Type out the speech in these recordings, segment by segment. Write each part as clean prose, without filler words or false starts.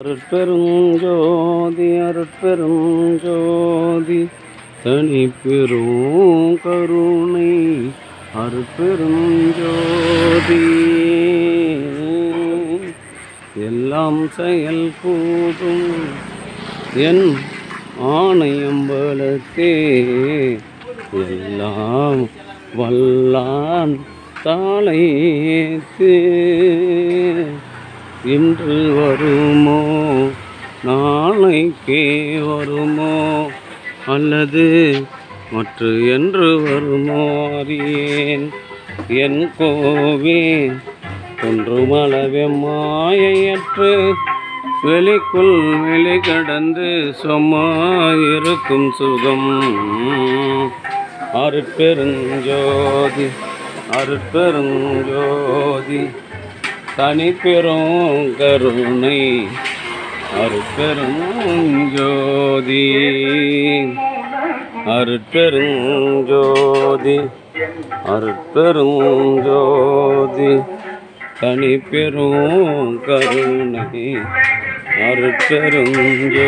அருட்பெருஞ்சோதி அருட்பெருஞ்சோதி தனிப்பெரும் கருணை அருட்பெருஞ்சோதி எல்லாம் செயல் கூடும் என் ஆணையம்பலத்தே எல்லாம் வல்லான் தாளைத்து இன்று வருமோ நாளைக்கே வருமோ அல்லது மற்ற என்று வருமோ அறியேன் என் கோவே ஒன்றுமளவே மாயையற்று வெளிக்குள் வெளி கடந்து சும்மாயிருக்கும் சுகம் அருட்பெருஞ்சோதி அருட்பெருஞ்சோதி தனிப்பெரும் கருணை அருட்பெருஞ்சோதி அருட்பெருஞ்சோதி அருட்பெருஞ்சோதி தனிப்பெரும் கருணை அருட்பெருஞ்சோதி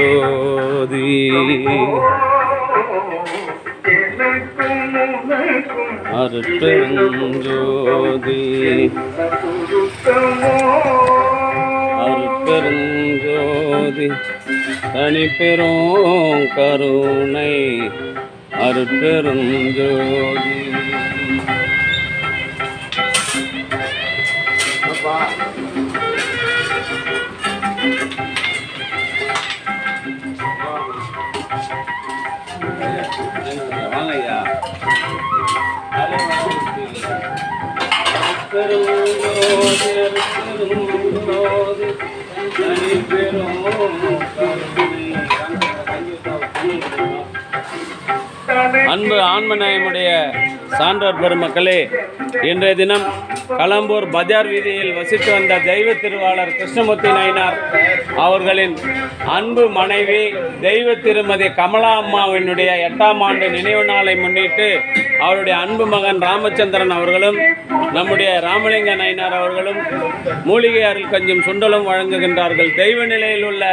அருட்பெருஞ்சோதி அருட்பெருஞ்சோதி தனிப்பெரும் கருணை அருட்பெருஞ்சோதி. வாங்கய்யா அன்பு ஆன்மநேயமுடைய சான்றோர் பெருமக்களே, இன்றைய தினம் களம்பூர் பஜார் வீதியில் வசித்து வந்த தெய்வ திருவாளர் கிருஷ்ணமூர்த்தி நாயனார் அவர்களின் அன்பு மனைவி தெய்வ திருமதி கமலா அம்மாவினுடைய 8ஆம் ஆண்டு நினைவு நாளை முன்னிட்டு அவருடைய அன்பு மகன் ராமச்சந்திரன் அவர்களும் நம்முடைய ராமலிங்க நாயனார் அவர்களும் மூலிகை அருள் கஞ்சும் சுண்டலும் வழங்குகின்றார்கள். தெய்வ நிலையில் உள்ள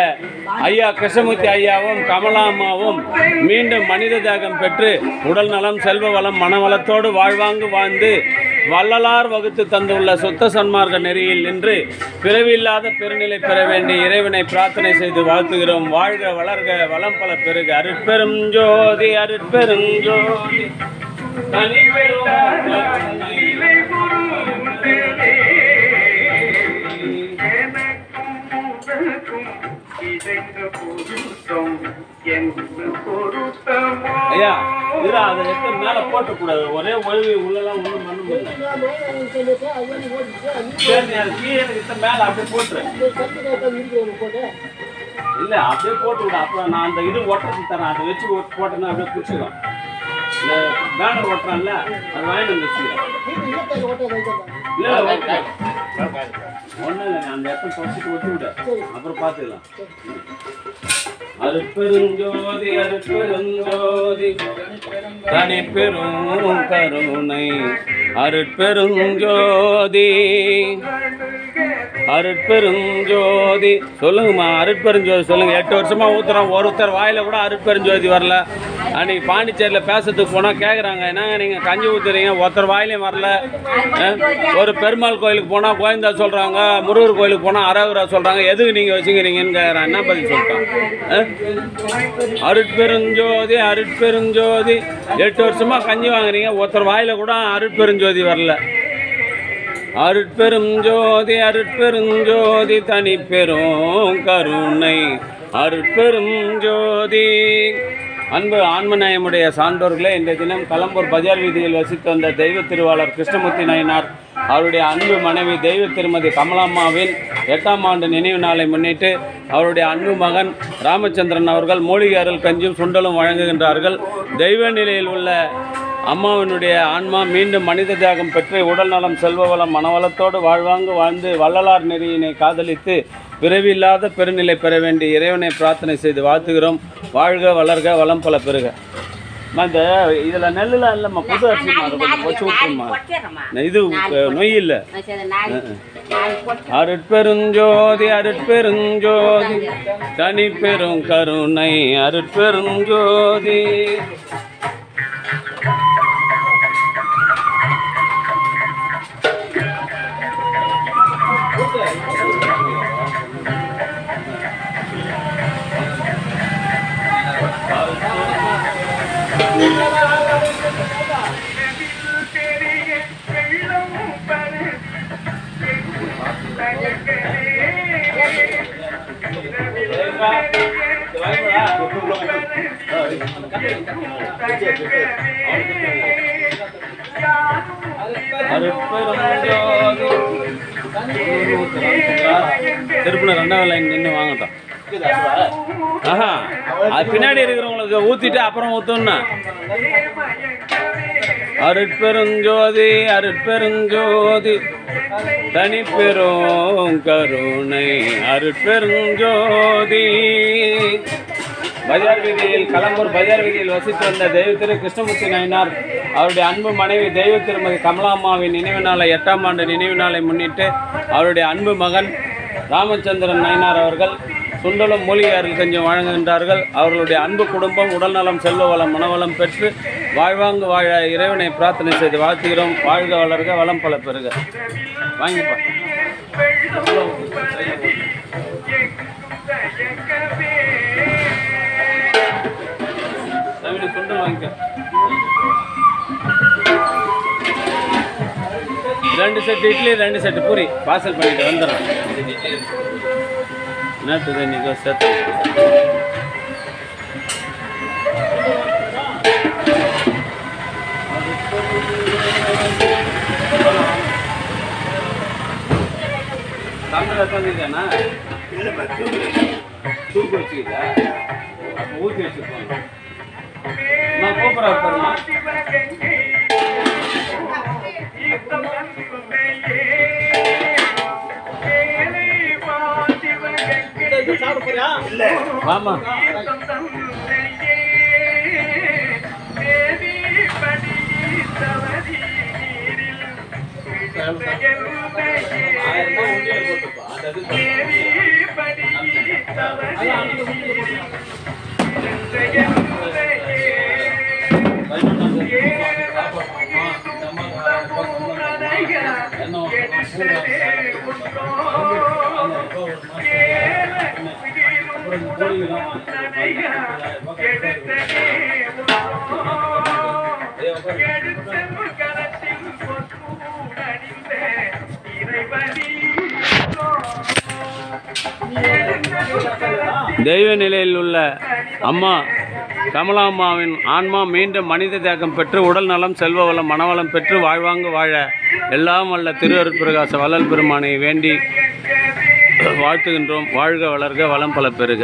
ஐயா கிருஷ்ணமூர்த்தி ஐயாவும் கமலா அம்மாவும் மீண்டும் மனித தியாகம் பெற்று உடல் நலம் செல்வ வளம் மனவளத்தோடு வாழ்வாங்கு வாழ்ந்து வள்ளலார் வகுத்து தந்துள்ள சுத்த சன்மார்க்க நெறியில் நின்று பிறவியில்லாத பெருநிலை பெற வேண்டி இறைவனை பிரார்த்தனை செய்து வாழ்த்துகிறோம். வாழ்க வளர்க வளம் பல பெருக. அருட்பெரும் ஜோதி அருட்பெரும் ஜோதி ஐயா இரு, அதை எடுத்து மேல போட்டக்கூடாது. ஒரே ஒழுவி உள்ளலாம் ஒன்றும் பண்ண முடியாது. மேல அப்படியே போட்டுரு. இல்லை அப்படியே போட்டு விட. அப்புறம் நான் அந்த இது ஒட்டுறது தரேன். அதை வச்சு போட்டேன்னா அப்படியே பிடிச்சிக்கலாம். இந்த பேனர் ஓட்டுறான்ல அது வாங்கிட்டு வந்து வச்சுக்கிறேன். இல்லை ஒன்றும் இல்லை, அந்த இடத்துல தொடச்சிட்டு ஒட்டி விட, அப்புறம் பார்த்துக்கலாம். அருட்பெருஞ்சோதி அருட்பெருஞ்சோதி தனிப்பெரும் கருணை அருட்பெருஞ்சோதி அருட்பெருஞ்சோதி. சொல்லுங்கம்மா, அருட்பெருஞ்சோதி சொல்லுங்க. 8 வருஷமா ஊத்துறோம், ஒருத்தர் வாயில கூட அருட்பெருஞ்சோதி வரல. அன்னைக்கு பாண்டிச்சேரியில் பேசுறதுக்கு போனால் கேட்குறாங்க, என்னங்க நீங்கள் கஞ்சி ஊற்றுறீங்க, ஒருத்தர் வாயிலையும் வரல. ஒரு பெருமாள் கோயிலுக்கு போனால் கோயந்தா சொல்கிறாங்க, முருகர் கோயிலுக்கு போனால் அரகுரா சொல்கிறாங்க, எதுக்கு நீங்கள் வச்சுக்கிறீங்கன்னு கேட்குறாங்க. என்ன பதில் சொல்லிட்டாங்க? அருட்பெருஞ்சோதி அருட்பெருஞ்சோதி 8 வருஷமாக கஞ்சி வாங்குறீங்க, ஒருத்தர் வாயில கூட அருட்பெருஞ்சோதி வரல. அருட்பெருஞ்சோதி அருட்பெருஞ்சோதி தனிப்பெரும் கருணை அருட்பெருஞ்சோதி. அன்பு ஆன்மநேயமுடைய சான்றோர்களே, இன்றைய தினம் களம்பூர் பஜார் வீதியில் வசித்து வந்த தெய்வ திருவாளர் கிருஷ்ணமூர்த்தி நாயனார் அவருடைய அன்பு மனைவி தெய்வ திருமதி கமலாம்மாவின் 8ஆம் ஆண்டு நினைவு நாளை முன்னிட்டு அவருடைய அன்பு மகன் ராமச்சந்திரன் அவர்கள் மூலிகை அருள் கஞ்சும் சுண்டலும் வழங்குகின்றார்கள். தெய்வ நிலையில் உள்ள அம்மாவினுடைய ஆன்மா மீண்டும் மனித தியாகம் பெற்று உடல் நலம் செல்வ வளம் மனவளத்தோடு வாழ்வாங்கு வாழ்ந்து வள்ளலார் நெறியினை காதலித்து பிறவியில்லாத பெருநிலை பெற வேண்டி இறைவனை பிரார்த்தனை செய்து வாழ்த்துகிறோம். வாழ்க வளர்க வளம் பல பெறுக. இந்த இதில் நெல்லுலாம் இல்லைம்மா, புது அரிசிமா, அதை கொஞ்சம் வச்சு விட்டுருமா. இது நொய் இல்லை. அருட்பெருஞ்சோதி அருட்பெருஞ்சோதி தனி பெரும் கருணை அருட்பெருஞ்சோதி. திருப்பின 2வது லைன் நின்று வாங்கட்டும். அது பின்னாடி இருக்கிறவங்களுக்கு ஊத்திட்டு அப்புறம் ஊத்தணும்னா. அருட்பெருஞ்சோதி அருட்பெருஞ்சோதி தனி பெரும் கருணை அருட்பெருஞ்சோதி. பஜார் வீதியில் கலம்பூர் பஜார் வீதியில் வசித்து வந்த தெய்வ திரு கிருஷ்ணமூர்த்தி நாயனார் அவருடைய அன்பு மனைவி தெய்வ திருமதி கமலாம்மாவின் நினைவு நாளை 8ஆம் ஆண்டு நினைவு நாளை முன்னிட்டு அவருடைய அன்பு மகன் ராமச்சந்திரன் நாயனார் அவர்கள் சுண்டலும் மூலிகை அருள் செஞ்சு வழங்குகின்றார்கள். அவர்களுடைய அன்பு குடும்பம் உடல்நலம் செல்வ வளம் மனவளம் பெற்று வாழ்வாங்கு வாழ இறைவனை பிரார்த்தனை செய்து வாழ்த்துகிறோம். வாழ்க வளர்க வளம் பல பெறுக. வாங்கிப்பா. சுண்டல் வாங்கிக்க. 2 set idli 2 set puri parcel பண்ணிட்டு வந்துடுறேன். நேற்று இன்னைக்கு சேர்த்து தமிழ் வச்சுதானா தூக்கு வச்சுக்கிட்டா அப்போ ஊற்றி வச்சுருப்பாங்க. நான் கூப்பிட்றேன் பாருமா. ஆமா தெய்வ நிலையில் உள்ள அம்மா கமலாம்மாவின் ஆன்மா மீண்டும் மனித தேகம் பெற்று உடல் நலம் செல்வ வளம் மனவளம் பெற்று வாழ்வாங்கு வாழ எல்லாம் வல்ல திரு அருட்பிரகாச வள்ளல் பெருமானை வேண்டி வாழ்த்துகின்றோம். வாழ்க வளர்க வளம் பல பெறுக.